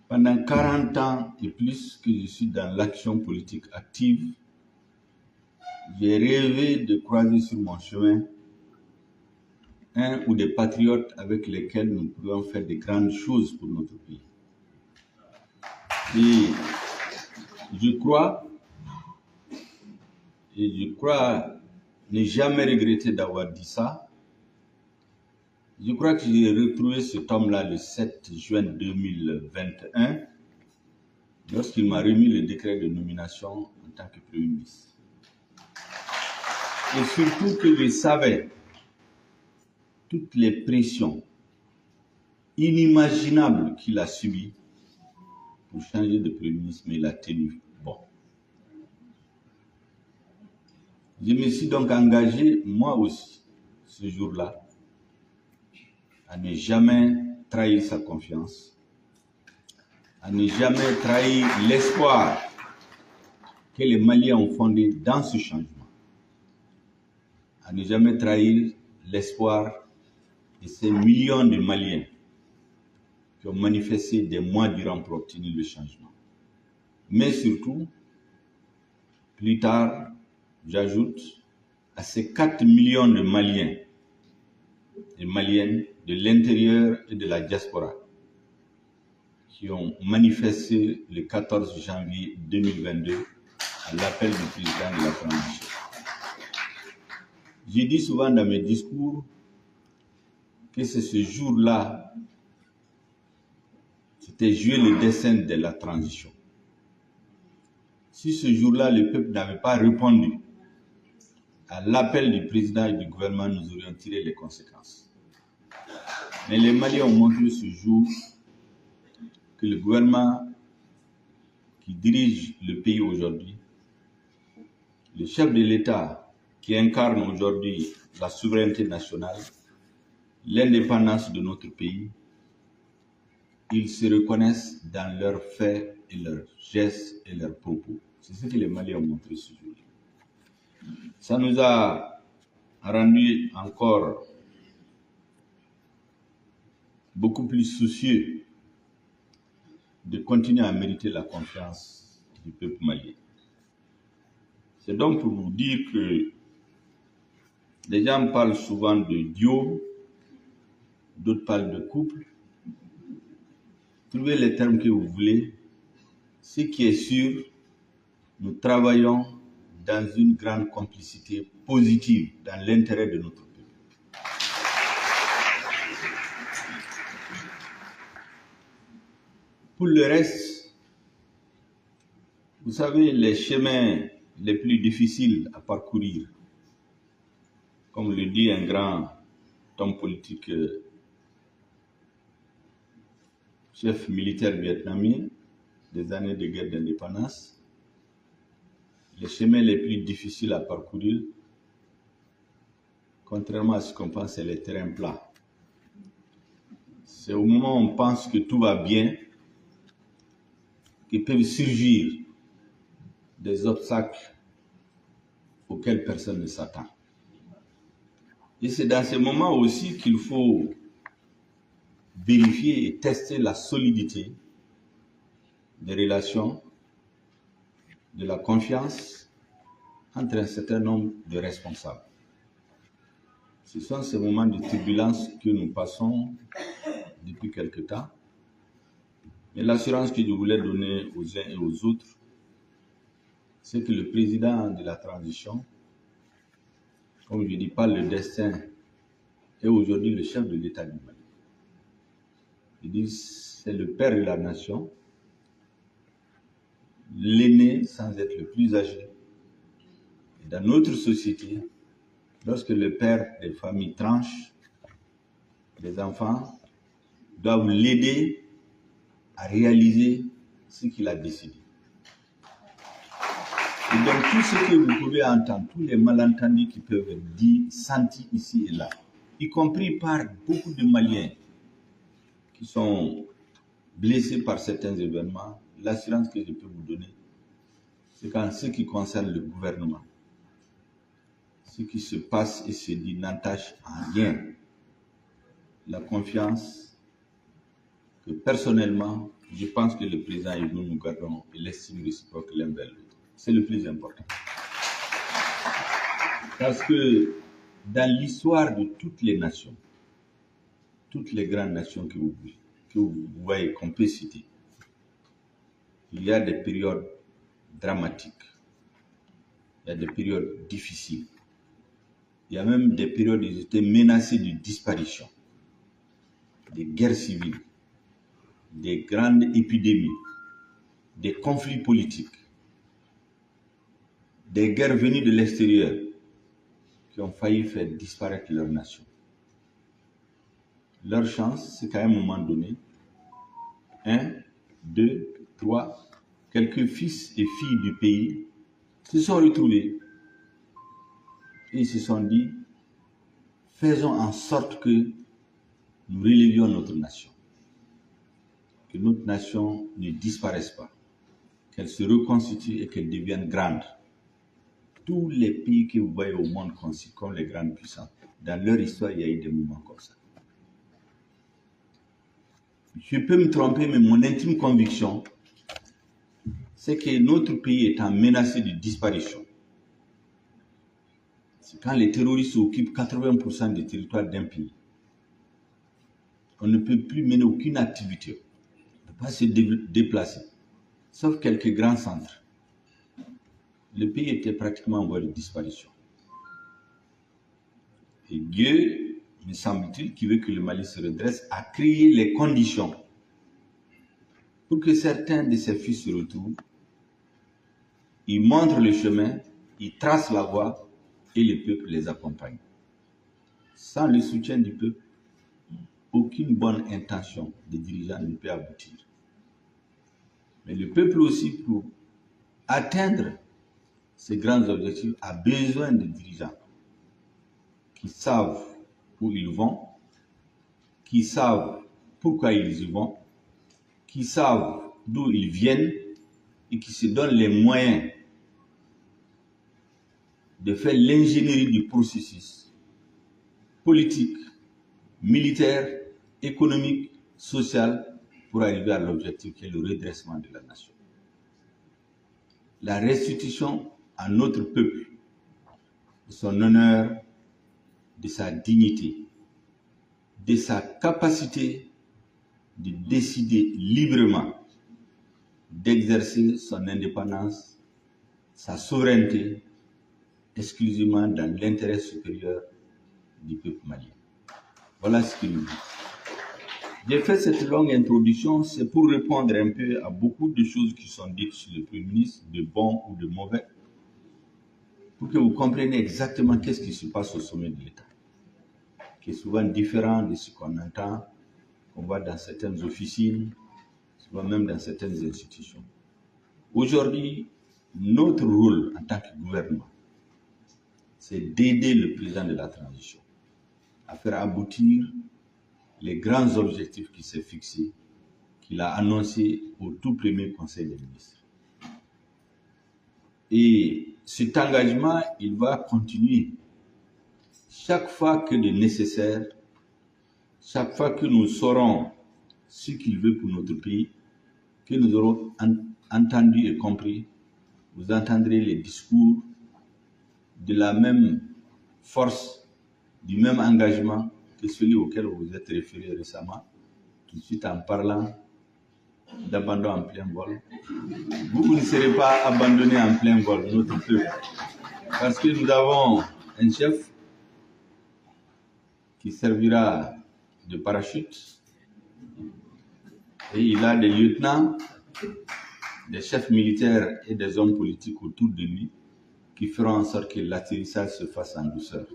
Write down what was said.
Pendant 40 ans et plus que je suis dans l'action politique active, j'ai rêvé de croiser sur mon chemin un ou des patriotes avec lesquels nous pourrions faire de grandes choses pour notre pays. Et je crois ne jamais regretter d'avoir dit ça. Je crois que j'ai retrouvé cet homme-là le 7 juin 2021, lorsqu'il m'a remis le décret de nomination en tant que Premier ministre. Et surtout que je savais toutes les pressions inimaginables qu'il a subies pour changer de Premier ministre, mais il a tenu bon. Je me suis donc engagé, moi aussi, ce jour-là, à ne jamais trahir sa confiance, à ne jamais trahir l'espoir que les Maliens ont fondé dans ce changement, à ne jamais trahir l'espoir de ces millions de Maliens qui ont manifesté des mois durant pour obtenir le changement. Mais surtout, plus tard, j'ajoute à ces 4 millions de Maliens et Maliennes de l'intérieur et de la diaspora qui ont manifesté le 14 janvier 2022 à l'appel du président de la transition. J'ai dit souvent dans mes discours que c'est ce jour-là, c'était jouer le destin de la transition. Si ce jour-là, le peuple n'avait pas répondu à l'appel du président et du gouvernement, nous aurions tiré les conséquences. Mais les Maliens ont montré ce jour que le gouvernement qui dirige le pays aujourd'hui, le chef de l'État qui incarne aujourd'hui la souveraineté nationale, l'indépendance de notre pays, ils se reconnaissent dans leurs faits et leurs gestes et leurs propos. C'est ce que les Maliens ont montré ce jour-là. Ça nous a rendu encore beaucoup plus soucieux de continuer à mériter la confiance du peuple malien. C'est donc pour vous dire que les gens parlent souvent de duo, d'autres parlent de couple. Trouvez les termes que vous voulez. Ce qui est sûr, nous travaillons dans une grande complicité positive dans l'intérêt de notre pays. Pour le reste, vous savez, les chemins les plus difficiles à parcourir, comme le dit un grand homme politique, chef militaire vietnamien des années de guerre d'indépendance, les chemins les plus difficiles à parcourir, contrairement à ce qu'on pense, c'est les terrains plats. C'est au moment où on pense que tout va bien que peuvent surgir des obstacles auxquels personne ne s'attend. Et c'est dans ces moments aussi qu'il faut vérifier et tester la solidité des relations, de la confiance entre un certain nombre de responsables. Ce sont ces moments de turbulence que nous passons depuis quelque temps. Mais l'assurance que je voulais donner aux uns et aux autres, c'est que le président de la transition, comme je dis, pas le destin, est aujourd'hui le chef de l'État du Mali. Je dis, c'est le père de la nation, l'aîné sans être le plus âgé. Et dans notre société, lorsque le père des familles tranche, les enfants doivent l'aider à réaliser ce qu'il a décidé. Et donc tout ce que vous pouvez entendre, tous les malentendus qui peuvent être dits, sentis ici et là, y compris par beaucoup de Maliens qui sont blessés par certains événements, l'assurance que je peux vous donner, c'est qu'en ce qui concerne le gouvernement, ce qui se passe et se dit n'entache en rien la confiance que personnellement, je pense que le président et nous gardons l'estime réciproque l'un vers l'autre. C'est le plus important. Parce que dans l'histoire de toutes les nations, toutes les grandes nations que vous voyez, qu'on peut citer, il y a des périodes dramatiques, il y a des périodes difficiles, il y a même des périodes où ils étaient menacés de disparition, des guerres civiles, des grandes épidémies, des conflits politiques, des guerres venues de l'extérieur qui ont failli faire disparaître leur nation. Leur chance, c'est qu'à un moment donné, 1, 2, 3, quelques fils et filles du pays se sont retrouvés et ils se sont dit, faisons en sorte que nous relevions notre nation, que notre nation ne disparaisse pas, qu'elle se reconstitue et qu'elle devienne grande. Tous les pays que vous voyez au monde comme les grandes puissances, dans leur histoire, il y a eu des moments comme ça. Je peux me tromper, mais mon intime conviction, c'est que notre pays étant menacé de disparition, c'est quand les terroristes occupent 80% des territoires d'un pays, on ne peut plus mener aucune activité, on ne peut pas se déplacer, sauf quelques grands centres. Le pays était pratiquement en voie de disparition. Et Dieu, me semble-t-il, qui veut que le Mali se redresse, a créé les conditions pour que certains de ses fils se retrouvent. Ils montrent le chemin, ils tracent la voie et le peuple les accompagne. Sans le soutien du peuple, aucune bonne intention des dirigeants ne peut aboutir. Mais le peuple aussi, pour atteindre ces grands objectifs, a besoin de dirigeants qui savent où ils vont, qui savent pourquoi ils y vont, qui savent d'où ils viennent et qui se donnent les moyens de faire l'ingénierie du processus politique, militaire, économique, social pour arriver à l'objectif qui est le redressement de la nation. La restitution à notre peuple de son honneur, de sa dignité, de sa capacité de décider librement, d'exercer son indépendance, sa souveraineté, exclusivement dans l'intérêt supérieur du peuple malien. Voilà ce qu'il nous dit. J'ai fait cette longue introduction, c'est pour répondre un peu à beaucoup de choses qui sont dites sur le Premier ministre, de bon ou de mauvais, pour que vous compreniez exactement qu'est-ce qui se passe au sommet de l'État, qui est souvent différent de ce qu'on entend, qu'on voit dans certaines officines, souvent même dans certaines institutions. Aujourd'hui, notre rôle en tant que gouvernement, c'est d'aider le président de la transition à faire aboutir les grands objectifs qu'il s'est fixés, qu'il a annoncés au tout premier Conseil des ministres. Et cet engagement, il va continuer chaque fois que de nécessaire, chaque fois que nous saurons ce qu'il veut pour notre pays, que nous aurons entendu et compris, vous entendrez les discours de la même force, du même engagement que celui auquel vous vous êtes référé récemment, tout de suite en parlant d'abandon en plein vol. Vous ne serez pas abandonné en plein vol, notre peuple, parce que nous avons un chef qui servira de parachute et il a des lieutenants, des chefs militaires et des hommes politiques autour de lui qui feront en sorte que l'atterrissage se fasse en douceur.